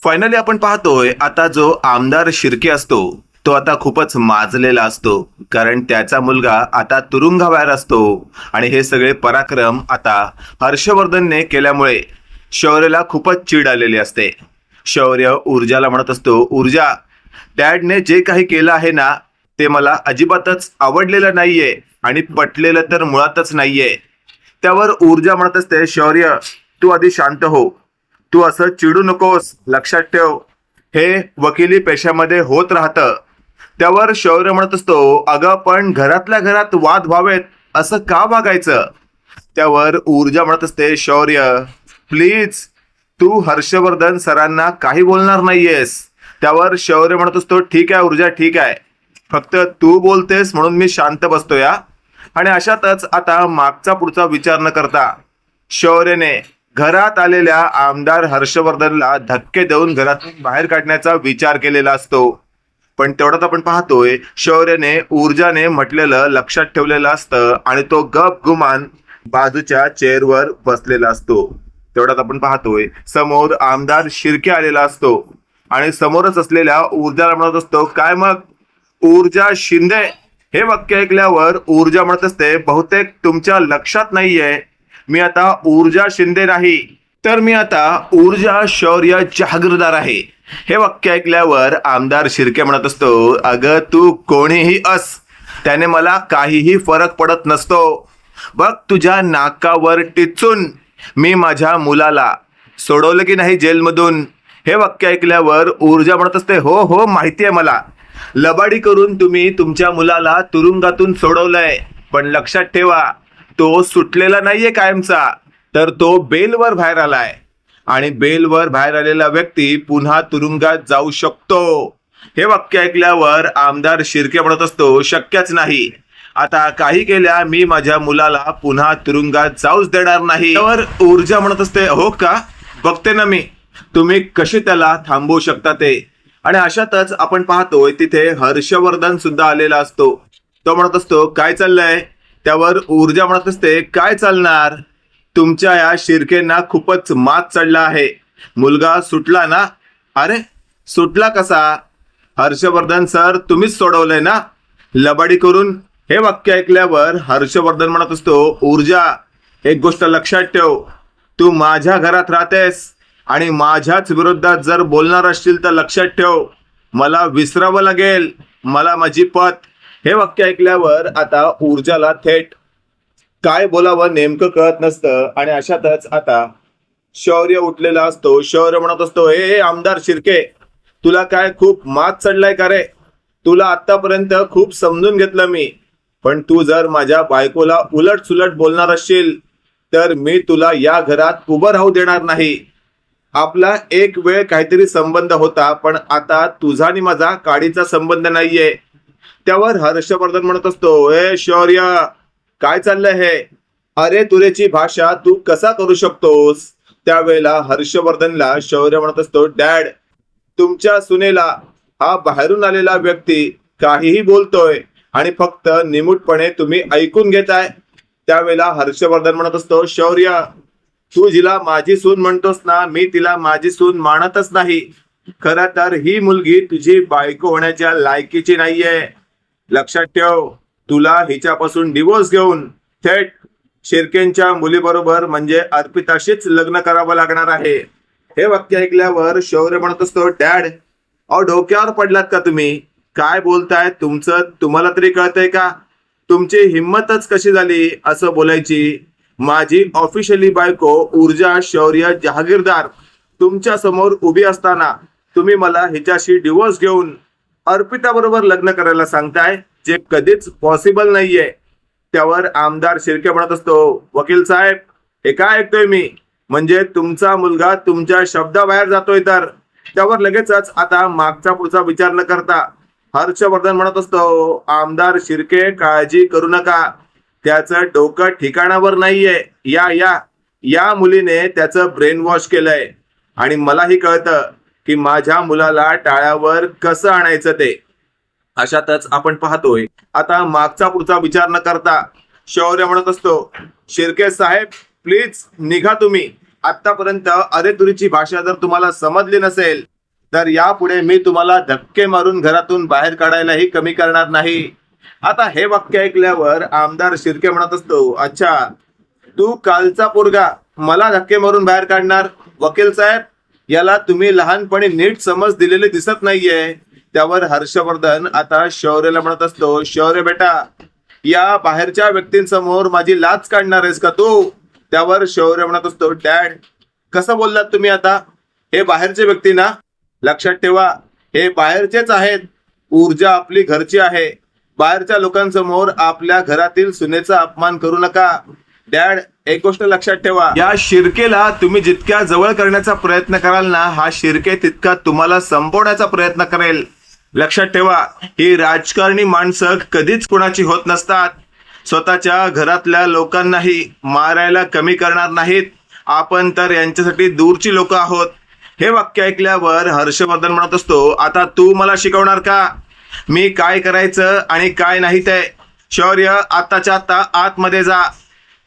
Finally आपण पाहतोय आता जो आमदार शिर्के असतो तो आता खूपच माजलेला असतो, कारण त्याचा मुलगा आता तुरुंगाबाहेर असतो आणि हे सगळे पराक्रम आता हर्षवर्धनने केल्यामुळे शौर्यला खूपच चीड आलेली असते. शौर्य ऊर्जाला म्हणत असतो, ऊर्जा, डॅडने जे काही केलं आहे ना ते मला अजिबातच आवडलेलं नाहीये आणि पटलेलं तर मुळातच नाहीये. त्यावर ऊर्जा म्हणत असते, शौर्य तू आधी शांत हो, तू असं चिडू नकोस, लक्षात ठेव हे वकिली पेशामध्ये होत राहतं. त्यावर शौर्य म्हणत असतो, अगं पण घरातल्या घरात वाद व्हावेत असं का वागायचं. त्यावर ऊर्जा म्हणत असते, शौर्य प्लीज तू हर्षवर्धन सरांना काही बोलणार नाहीयेस. त्यावर शौर्य म्हणत असतो, ठीक आहे ऊर्जा, ठीक आहे, फक्त तू बोलतेस म्हणून मी शांत बसतो या. आणि अशातच आता मागचा पुढचा विचार न करता शौर्यने घरात आलेल्या आमदार हर्षवर्धनला धक्के देऊन घरातून बाहेर काढण्याचा विचार केलेला असतो. पण तेवढ्यात आपण पाहतोय शौर्यने ऊर्जाने म्हटलेलं लक्षात ठेवलेलं असतं आणि तो गप गुमान बाजूच्या चेअरवर बसलेला असतो. तेवढ्यात आपण पाहतोय समोर आमदार शिर्के आलेला असतो आणि समोरच असलेल्या ऊर्जाला म्हणत असतो, काय मग ऊर्जा शिंदे. हे वाक्य ऐकल्यावर ऊर्जा म्हणत असते, बहुतेक तुमच्या लक्षात नाहीये मी आता ऊर्जा शिंदे नाही, तर मी आता ऊर्जा शौर्य जहागीरदार आहे. हे वाक्य ऐकल्यावर आमदार शिर्के म्हणत असतो, अगं तू कोणीही अस, त्याने मला काहीही फरक पडत नसतो. बघ तुझ्या नाकावर टिचून मी माझ्या मुलाला सोडवलं की नाही जेलमधून. हे वाक्य ऐकल्यावर ऊर्जा म्हणत असते, हो हो माहिती आहे मला, लबाडी करून तुम्ही तुमच्या मुलाला तुरुंगातून सोडवलंय, पण लक्षात ठेवा तो सुटलेला नाहीये कायमचा, तर तो बेलवर बाहेर आलाय आणि बेलवर बाहेर आलेला व्यक्ती पुन्हा तुरुंगात जाऊ शकतो. हे वाक्य ऐकल्यावर आमदार शिर्के म्हणत असतो, शक्यच नाही, आता काही केल्या मी माझ्या मुलाला पुन्हा तुरुंगात जाऊच देणार नाही. त्यावर ऊर्जा म्हणत असते, हो का, बघते ना मी तुम्ही कशी त्याला थांबवू शकता ते. आणि अशातच आपण पाहतोय तिथे हर्षवर्धन सुद्धा आलेला असतो. तो म्हणत असतो, काय चाललंय. त्यावर ऊर्जा म्हणत असते, काय चालणार, तुमच्या या शिर्केंना खूपच मात चढला आहे, मुलगा सुटला ना. अरे सुटला कसा, हर्षवर्धन सर तुम्हीच सोडवलंय ना लबाडी करून. हे वाक्य ऐकल्यावर हर्षवर्धन म्हणत असतो, ऊर्जा एक गोष्ट लक्षात ठेव, तू माझ्या घरात राहतेस आणि माझ्याच विरोधात जर बोलणार असशील तर लक्षात ठेव मला विसरावं लागेल, मला माझी पत. हे वाक्य ऐकल्यावर आता ऊर्जाला थेट काय बोलावं नेमकं कळत नसतं आणि अशातच आता शौर्य उठलेला असतो. शौर्य म्हणत असतो, हे आमदार शिर्के, तुला काय खूप मात चढलाय का रे, तुला आतापर्यंत खूप समजून घेतलं मी, पण तू जर माझ्या बायकोला उलट सुलट बोलणार असशील तर मी तुला या घरात उभं राहू देणार नाही. आपला एक वेळ काहीतरी संबंध होता, पण आता तुझा आणि माझा काडीचा संबंध नाहीये. त्यावर हर्षवर्धन म्हणत असतो, ए शौर्य काय चाललंय हे, अरे तुरेची भाषा तू कसा करू शकतोस. त्यावेळेला हर्षवर्धनला शौर्य म्हणत असतो, डॅड तुमच्या सुनेला हा बाहेरून आलेला व्यक्ती काहीही बोलतोय आणि फक्त निमूटपणे तुम्ही ऐकून घेताय. त्यावेळेला हर्षवर्धन म्हणत असतो, शौर्य तू जिला माझी सून म्हणतोस ना, मी तिला माझी सून मानतच नाही. खरं तर ही मुलगी तुझी बायको होण्याच्या लायकीची नाहीये. लक्षात ठेव, तुला हिच्यापासून डिवोर्स घेऊन थेट शिर्केंच्या मुलीबरोबर म्हणजे अर्पिताशीच लग्न करावं लागणार आहे. हे वाक्य ऐकल्यावर शौर्य म्हणत असतो, डॅड अहो डोक्यावर पडलात का तुम्ही, काय बोलताय तुमचं तुम्हाला तरी कळतंय का, तुमची हिंमतच कशी झाली असं बोलायची. माझी ऑफिशियली बायको ऊर्जा शौर्य जहागीरदार तुमच्या समोर उभी असताना तुम्ही मला हिच्याशी डिवोर्स घेऊन अर्पिता बरोबर लग्न करायला सांगताय, जे कधीच पॉसिबल नाहीये. त्यावर आमदार शिर्के म्हणत असतो, वकील साहेब हे काय ऐकतोय मी, म्हणजे तुमचा मुलगा तुमच्या शब्दाबाहेर जातोय तर. त्यावर लगेचच आता मागचा पुढचा विचार न करता हर्षवर्धन म्हणत असतो, आमदार शिर्के काळजी करू नका, त्याचं डोकं ठिकाणावर नाहीये. या मुलीने त्याचं ब्रेन वॉश केलंय आणि मलाही कळतं की माझ्या मुलाला टाळ्यावर कसं आणायचं ते. अशातच आपण पाहतोय आता मागचा पुढचा विचार न करता शौर्य म्हणत असतो, शिर्के साहेब प्लीज निघा तुम्ही. आतापर्यंत अरे तुरीची भाषा जर तुम्हाला समजली नसेल तर यापुढे मी तुम्हाला धक्के मारून घरातून बाहेर काढायलाही कमी करणार नाही. आता हे वाक्य ऐकल्यावर आमदार शिर्के म्हणत असतो, अच्छा, तू कालचा पोरगा मला धक्के मारून बाहेर काढणार? वकील साहेब, याला तुम्ही लहानपणी नीट समज दिलेली दिसत नाहीये. त्यावर हर्षवर्धन आता शौर्यला म्हणत असतो, शौर्य बेटा, या बाहेरच्या व्यक्तींसमोर माझी लाच काढणार आहेस का तू? त्यावर शौर्य म्हणत असतो, डॅड, कसं बोललात तुम्ही आता? हे बाहेरचे व्यक्ती ना? लक्षात ठेवा, हे बाहेरचेच आहेत. ऊर्जा आपली घरची आहे. बाहेरच्या लोकांसमोर आपल्या घरातील सुनेचा अपमान करू नका. डॅड, एक गोष्ट लक्षात ठेवा, या शिर्केला तुम्ही जितक्या जवळ करण्याचा प्रयत्न कराल ना, हा शिर्के तितका तुम्हाला संपवण्याचा प्रयत्न करेल. लक्षात ठेवा, ही राजकारणी माणसं कधीच कुणाची होत नसतात. स्वतःच्या घरातल्या लोकांनाही मारायला कमी करणार नाहीत. आपण तर यांच्यासाठी दूरची लोक आहोत. हे वाक्य ऐकल्यावर हर्षवर्धन म्हणत असतो, आता तू मला शिकवणार का मी काय करायचं आणि काय नाही ते? शौर्य, आताच्या आता आतमध्ये जा.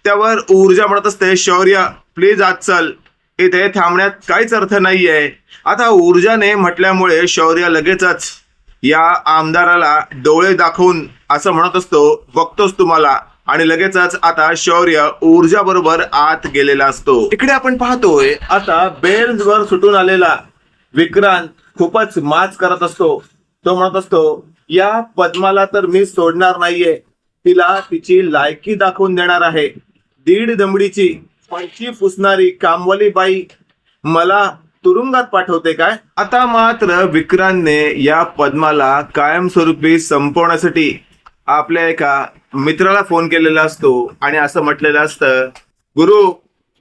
त्यावर ऊर्जा म्हणत असते, शौर्य प्लीज आत चल, इथे थांबण्यात काहीच अर्थ नाहीये. आता ऊर्जाने म्हटल्यामुळे शौर्य लगेचच या आमदाराला डोळे दाखवून असं म्हणत असतो, बघतोस तुम्हाला, आणि लगेचच आता शौर्य ऊर्जा बरोबर आत गेलेला असतो. इकडे आपण पाहतोय आता बेल्सवर सुटून आलेला विक्रांत खूपच माच करत असतो. तो म्हणत असतो, या पद्माला तर मी सोडणार नाहीये. तिला तिची लायकी दाखवून देणार आहे. 1.5 दमडीची पंची पुसणारी कामवाली बाई मला तुरुंगात पाठवते काय? आता मात्र विक्रांतने या पद्माला कायमस्वरूपी संपवण्यासाठी आपल्या एका मित्राला फोन केलेला असतो आणि असं म्हटलेलं असतं, गुरु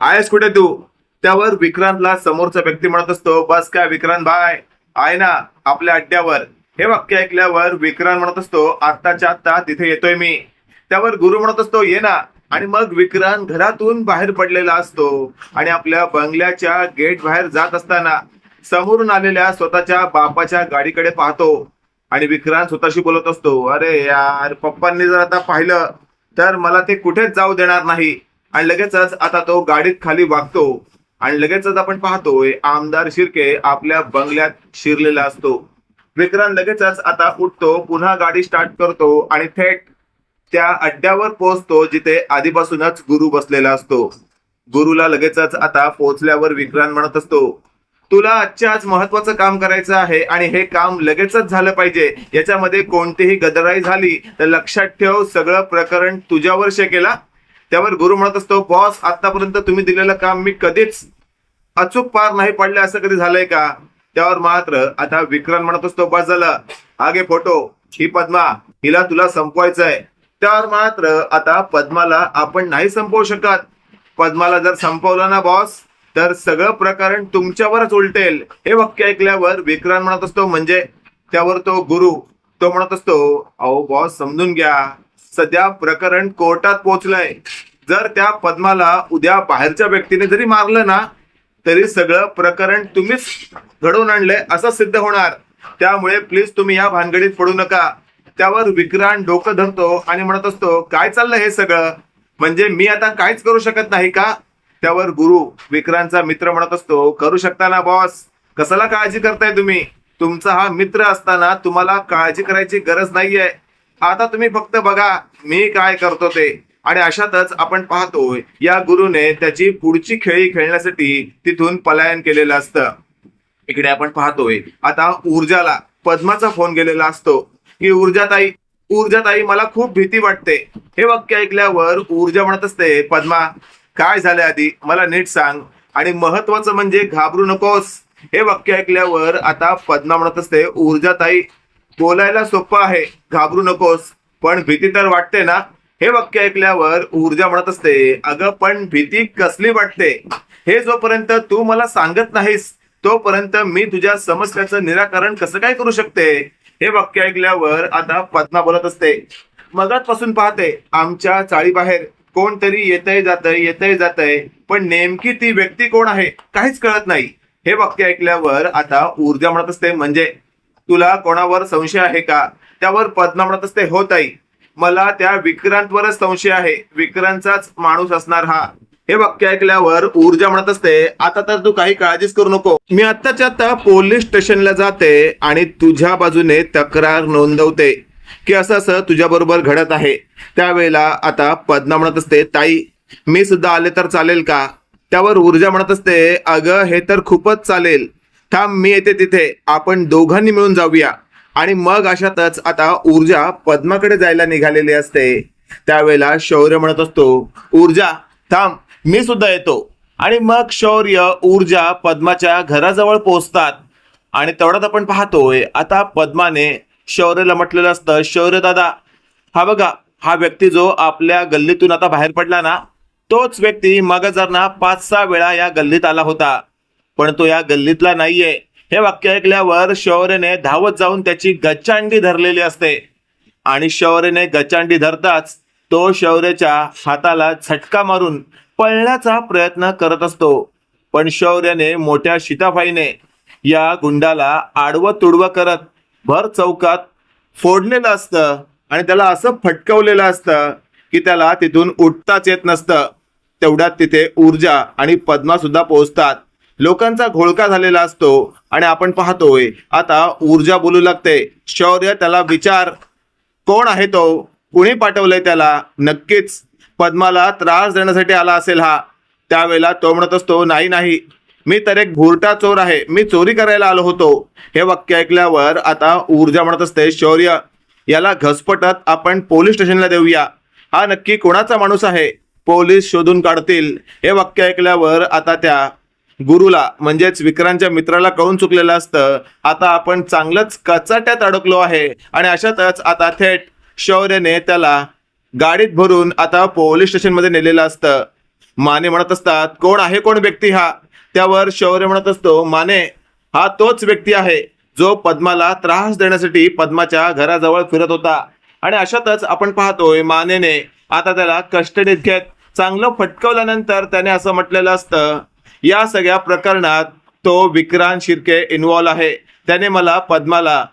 आहेस कुठे तू? त्यावर विक्रांतला समोरचा व्यक्ती म्हणत असतो, बस काय विक्रांत भाई, आहे ना आपल्या अड्ड्यावर. हे वाक्य ऐकल्यावर विक्रांत म्हणत असतो, आत्ताच्या आत्ता तिथे येतोय मी. त्यावर गुरु म्हणत असतो, ये ना. आणि मग विक्रांत घरातून बाहेर पडलेला असतो आणि आपल्या बंगल्याच्या गेट बाहेर जात असताना समोरून आलेल्या स्वतःच्या बापाच्या गाडीकडे पाहतो आणि विक्रांत स्वतःशी बोलत असतो, अरे यार, पप्पांनी जर आता पाहिलं तर मला ते कुठेच जाऊ देणार नाही. आणि लगेचच आता तो गाडीत खाली वागतो आणि लगेचच आपण पाहतोय आमदार शिर्के आपल्या बंगल्यात शिरलेला असतो. विक्रांत लगेचच आता उठतो, पुन्हा गाडी स्टार्ट करतो आणि थेट त्या अड्ड्यावर पोहोचतो जिथे आधीपासूनच गुरु बसलेला असतो. गुरुला लगेचच आता पोहोचल्यावर विक्रांत म्हणत असतो, तुला आजच्या आज महत्वाचं काम करायचं आहे आणि हे काम लगेचच झालं पाहिजे. याच्यामध्ये कोणतीही गदराई झाली तर लक्षात ठेव, सगळं प्रकरण तुझ्यावर शेकेला. त्यावर गुरु म्हणत असतो, बॉस, आतापर्यंत तुम्ही दिलेलं काम मी कधीच अचूक पार नाही पडले, असं कधी झालंय का? त्यावर मात्र आता विक्रांत म्हणत असतो, बस झालं, आगे फोटो, ही पद्मा, हिला तुला संपवायचंय. त्यावर मात्र आता पद्माला आपण नाही संपवू शकत. पद्माला जर संपवलं ना बॉस, तर सगळं प्रकरण तुमच्यावरच उलटेल. हे वाक्य ऐकल्यावर विक्रांत म्हणत असतो, म्हणजे? त्यावर तो गुरु तो म्हणत असतो, अहो बॉस, समजून घ्या, सध्या प्रकरण कोर्टात पोहोचलंय. जर त्या पद्माला उद्या बाहेरच्या व्यक्तीने जरी मारलं ना, तरी सगळं प्रकरण तुम्हीच घडवून आणलंय असं सिद्ध होणार. त्यामुळे प्लीज तुम्ही या भानगडीत पडू नका. त्यावर विक्रांत डोकं धरतो आणि म्हणत असतो, काय चाललंय हे सगळं? म्हणजे मी आता काहीच करू शकत नाही का? त्यावर गुरु विक्रांतचा मित्र म्हणत असतो, करू शकता ना बॉस, कशाला काळजी करताय तुम्ही? तुमचा हा मित्र असताना तुम्हाला काळजी करायची गरज नाहीये. आता तुम्ही फक्त बघा मी काय करतो ते. आणि अशातच आपण पाहतोय या गुरुने त्याची पुढची खेळी खेळण्यासाठी तिथून पलायन केलेलं असतं. इकडे आपण पाहतोय आता ऊर्जाला पद्माचा फोन गेलेला असतो की ऊर्जाताई, मला खूप भीती वाटते. हे वाक्य ऐकल्यावर ऊर्जा म्हणत असते, पद्मा, काय झालंय आधी मला नीट सांग, आणि महत्वाचं म्हणजे घाबरू नकोस. हे वाक्य ऐकल्यावर आता पद्मा म्हणत असते, ऊर्जाताई, बोलायला सोपं आहे, घाबरू नकोस, पण भीती तर वाटते ना? हे वाक्य ऐकल्यावर ऊर्जा म्हणत असते, अगं पण भीती कसली वाटते हे जोपर्यंत तू मला सांगत नाहीस तोपर्यंत मी तुझ्या समस्याचं निराकरण कसं काय करू शकते? हे वाक्य ऐकल्यावर आता पद्मा बोलत असते, मगाचपासून पाहते आमच्या चाळीबाहेर कोणतरी येतय जातय, पण नेमकी ती व्यक्ती कोण आहे काहीच कळत नाही. हे वाक्य ऐकल्यावर आता ऊर्जा म्हणत असते, म्हणजे तुला कोणावर संशय आहे का? त्यावर पद्मा म्हणत असते, हो ताई, मला त्या विक्रांतवरच संशय आहे. विक्रांतचाच माणूस असणार हा. हे वाक्य ऐकल्यावर ऊर्जा म्हणत असते, आता तर तू काही काळजीच करू नको, मी आत्ताच्या आता पोलीस स्टेशनला जाते आणि तुझ्या बाजूने तक्रार नोंदवते की असं असं तुझ्या बरोबर घडत आहे. त्यावेळेला आता पद्मा म्हणत असते, ताई मी सुद्धा आले तर चालेल का? त्यावर ऊर्जा म्हणत असते, अगं हे तर खूपच चालेल, थांब मी येते तिथे, आपण दोघांनी मिळून जाऊया. आणि मग अशातच आता ऊर्जा पद्माकडे जायला निघालेली असते. त्यावेळेला शौर्य म्हणत असतो, ऊर्जा थांब मी सुद्धा येतो. आणि मग शौर्य ऊर्जा पद्माच्या घराजवळ पोहोचतात. आणि तेवढ्यात आपण पाहतोय आता पद्माने शौर्यला म्हटलेलं असतं, शौर्य दादा हा बघा, हा व्यक्ती जो आपल्या गल्लीतून आता बाहेर पडला ना, तोच व्यक्ती मग जर ना 5-6 वेळा या गल्लीत आला होता, पण तो या गल्लीतला नाहीये. हे वाक्य ऐकल्यावर शौर्यने धावत जाऊन त्याची गच्चांडी धरलेली असते. आणि शौर्यने गच्चांडी धरताच तो शौर्याच्या हाताला झटका मारून पळण्याचा प्रयत्न करत असतो. पण शौर्याने मोठ्या शिताफाईने या गुंडाला आडवं तुडवं करत भर चौकात फोडलेलं असतं आणि त्याला असं फटकवलेलं असतं की त्याला तिथून उठताच येत नसतं. तेवढ्यात तिथे ऊर्जा आणि पद्मा सुद्धा पोहोचतात. लोकांचा घोळका झालेला असतो आणि आपण पाहतोय आता ऊर्जा बोलू लागते, शौर्य त्याला विचार, कोण आहे तो, कुणी पाठवलंय त्याला, नक्कीच पद्माला त्रास देण्यासाठी आला असेल हा. त्यावेळेला तो म्हणत असतो, नाही नाही मी तर एक भुरटा चोर आहे, मी चोरी करायला आलो होतो. हे वाक्य ऐकल्यावर आता ऊर्जा म्हणत असते, शौर्य याला घसपटत आपण पोलीस स्टेशनला देऊया, हा नक्की कोणाचा माणूस आहे, पोलीस शोधून काढतील. हे वाक्य ऐकल्यावर आता त्या गुरुला म्हणजेच विक्रांतच्या मित्राला कळून चुकलेलं असतं, आता आपण चांगलंच कचाट्यात अडकलो आहे. आणि अशातच आता थेट शौर्यने त्याला गाडीत भरून आता पोलीस स्टेशनमध्ये नेलेलं असतं. माने म्हणत असतात, कोण आहे कोण व्यक्ती हा? त्यावर शौर्य म्हणत असतो, माने हा तोच व्यक्ती आहे जो पद्माला त्रास देण्यासाठी पद्माच्या घराजवळ फिरत होता. आणि अशातच आपण पाहतोय मानेने आता त्याला कस्टडीत घेत चांगलं फटकवल्यानंतर त्याने असं म्हटलेलं असतं, या सगळ्या प्रकरणात तो विक्रांत शिर्के इन्व्हॉल्व आहे, त्याने मला पद्माला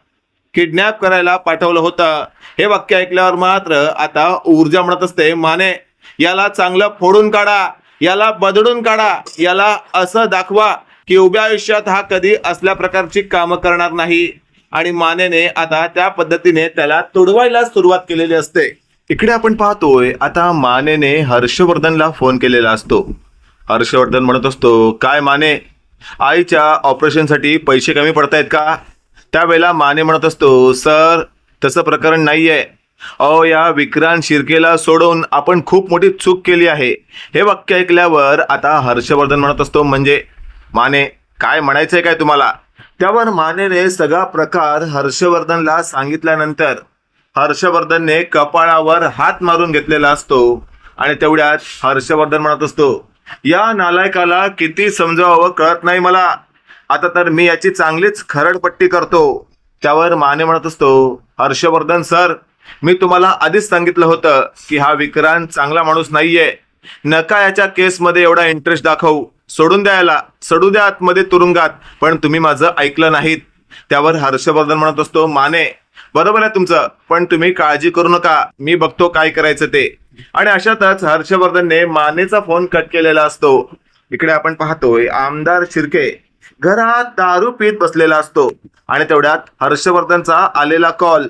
किडनॅप करायला पाठवलं होतं. हे वाक्य ऐकल्यावर मात्र आता ऊर्जा म्हणत असते, माने याला चांगलं फोडून काढा, याला बदडून काढा, याला असं दाखवा की उभ्या आयुष्यात हा कधी असल्या प्रकारची कामं करणार नाही. आणि मानेने आता त्या पद्धतीने त्याला तुडवायला सुरुवात केलेली असते. इकडे आपण पाहतोय आता मानेने हर्षवर्धनला फोन केलेला असतो. हर्षवर्धन म्हणत असतो, काय माने, आईच्या ऑपरेशनसाठी पैसे कमी पडतायत का? त्यावेळेला माने म्हणत असतो, सर तसं प्रकरण नाहीये, अहो या विक्रांत शिर्केला सोडून आपण खूप मोठी चूक केली आहे. हे वाक्य ऐकल्यावर आता हर्षवर्धन म्हणत असतो, म्हणजे माने काय म्हणायचंय काय तुम्हाला? त्यावर मानेने सगळा प्रकार हर्षवर्धनला सांगितल्यानंतर हर्षवर्धनने कपाळावर हात मारून घेतलेला असतो. आणि तेवढ्यात हर्षवर्धन म्हणत असतो, या नालायकाला किती समजावं कळत नाही मला, आता तर मी याची चांगलीच खरडपट्टी करतो. त्यावर माने म्हणत असतो, हर्षवर्धन सर मी तुम्हाला आधीच सांगितलं होतं की हा विक्रांत चांगला माणूस नाहीये, नका याच्या केसमध्ये एवढा इंटरेस्ट दाखवू, सोडून द्यायला, सोडू द्या आतमध्ये तुरुंगात, पण तुम्ही माझं ऐकलं नाहीत. त्यावर हर्षवर्धन म्हणत असतो, माने बरोबर आहे तुमचं, पण तुम्ही काळजी करू नका, मी बघतो काय करायचं ते. आणि अशातच हर्षवर्धनने मानेचा फोन कट केलेला असतो. इकडे आपण पाहतोय आमदार शिर्के घरात दारू पीत बसलेला असतो. आणि तेवढ्यात हर्षवर्धनचा आलेला कॉल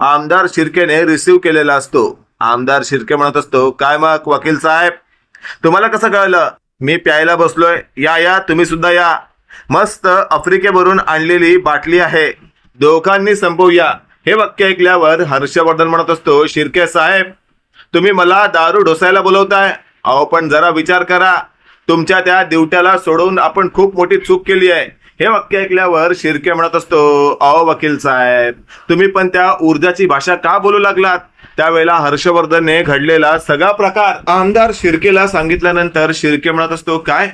आमदार शिर्केने रिसीव्ह केलेला असतो. आमदार शिर्के म्हणत असतो, काय मग वकील साहेब, तुम्हाला कसं कळलं? मी प्यायला बसलोय, या या तुम्ही सुद्धा या, मस्त आफ्रिकेवरून आणलेली बाटली आहे, दोघांनी संपवूया. हे वाक्य ऐकल्यावर हर्षवर्धन म्हणत असतो, शिर्के साहेब तुम्ही मला दारू ढोसायला बोलवताय? अहो पण जरा विचार करा, तुमच्या त्या दिवट्याला सोडून आपण खूप मोठी चूक केली आहे. हे वाक्य ऐकल्यावर शिर्के म्हणत असतो, अहो वकील साहेब तुम्ही पण त्या ऊर्जाची भाषा का बोलू लागलात? त्यावेळेला हर्षवर्धनने घडलेला सगळा प्रकार आमदार शिर्केला सांगितल्यानंतर शिर्के म्हणत असतो, काय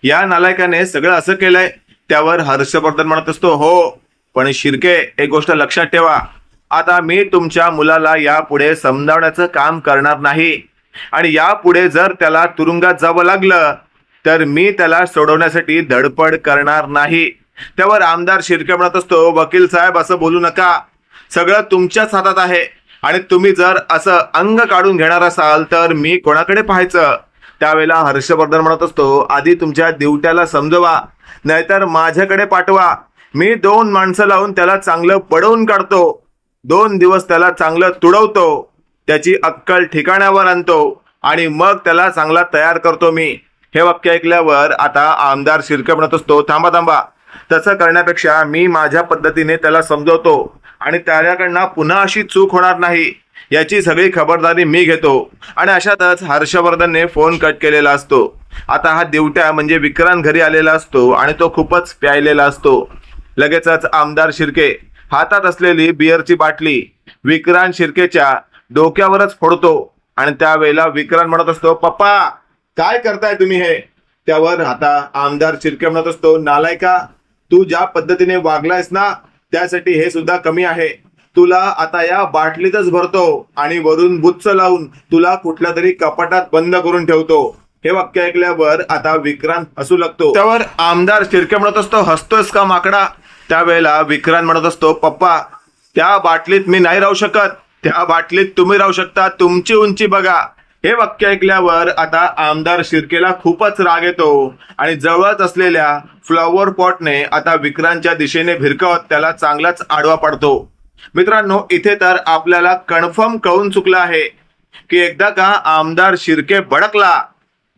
या नालायकाने सगळं असं केलंय? त्यावर हर्षवर्धन म्हणत असतो, हो पण शिर्के एक गोष्ट लक्षात ठेवा, आता मी तुमच्या मुलाला यापुढे समजावण्याचं काम करणार नाही आणि यापुढे जर त्याला तुरुंगात जावं लागलं तर मी त्याला सोडवण्यासाठी धडपड करणार नाही. त्यावर आमदार शिर्के म्हणत असतो, वकील साहेब असं बोलू नका, सगळं तुमच्याच हातात आहे आणि तुम्ही जर असं अंग काढून घेणार असाल तर मी कोणाकडे पाहायचं? त्यावेळेला हर्षवर्धन म्हणत असतो, आधी तुमच्या दिवट्याला समजवा, नाहीतर माझ्याकडे पाठवा. मी 2 माणसं लावून त्याला चांगलं पडवून काढतो. 2 दिवस त्याला चांगलं तुडवतो, त्याची अक्कल ठिकाणावर आणतो आणि मग त्याला चांगला तयार करतो मी. हे वाक्य ऐकल्यावर आता आमदार शिर्के म्हणत असतो, थांबा थांबा, तसं करण्यापेक्षा मी माझ्या पद्धतीने त्याला समजवतो आणि त्याच्याकडनं पुन्हा अशी चूक होणार नाही याची सगळी खबरदारी मी घेतो. आणि अशातच हर्षवर्धनने फोन कट केलेला असतो. आता हा दिवट्या म्हणजे विक्रांत घरी आलेला असतो आणि तो खूपच प्यायलेला असतो. लगेचच आमदार शिर्के हातात असलेली बिअरची बाटली विक्रांत शिर्केच्या डोक्यावरच फोडतो आणि त्यावेळेला विक्रांत म्हणत असतो, पप्पा काय करताय तुम्ही हे? त्यावर आता आमदार शिर्के म्हणत असतो, नालायका, तू ज्या पद्धतीने वागलायस ना त्यासाठी हे सुद्धा कमी आहे. तुला आता या बाटलीतच भरतो आणि वरून बुच्च लावून तुला कुठल्या तरी कपाटात बंद करून ठेवतो. हे वाक्य ऐकल्यावर आता विक्रांत हसू लागतो. त्यावर आमदार शिर्के म्हणत असतो, हसतोस का माकडा? त्यावेळेला विक्रांत म्हणत असतो, पप्पा त्या बाटलीत मी नाही राहू शकत, त्या बाटलीत तुम्ही राहू शकता, तुमची उंची बघा. हे वाक्य ऐकल्यावर आता आमदार शिर्केला खूपच राग येतो आणि जवळच असलेल्या फ्लॉवर पॉटने आता विक्रांतच्या दिशेने भिरकवत त्याला चांगलाच आडवा पडतो. मित्रांनो, इथे तर आपल्याला कन्फर्म कळून चुकलं आहे की एकदा का आमदार शिर्के भडकला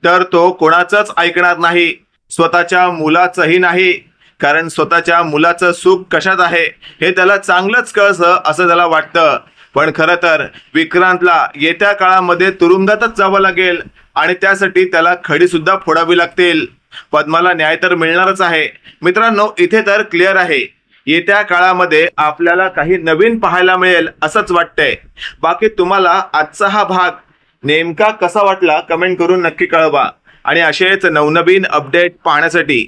तर तो कोणाचंच ऐकणार नाही, स्वतःच्या मुलाचंही नाही. कारण स्वतःच्या मुलाचं सुख कशात आहे हे त्याला चांगलंच कळतं असं त्याला वाटतं. पण खरं तर विक्रांतला येत्या काळामध्ये तुरुंगातच जावं लागेल आणि त्यासाठी त्याला खडी सुद्धा फोडावी लागतील. पद्माला न्याय तर मिळणारच आहे. मित्रांनो, इथे तर क्लिअर आहे, येत्या काळामध्ये आपल्याला काही नवीन पाहायला मिळेल असंच वाटतंय. बाकी तुम्हाला आजचा हा भाग नेमका कसा वाटला कमेंट करून नक्की कळवा. आणि असेच नवनवीन अपडेट पाहण्यासाठी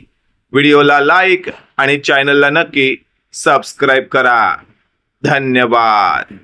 व्हिडिओला लाईक आणि चॅनलला नक्की सबस्क्राईब करा. धन्यवाद.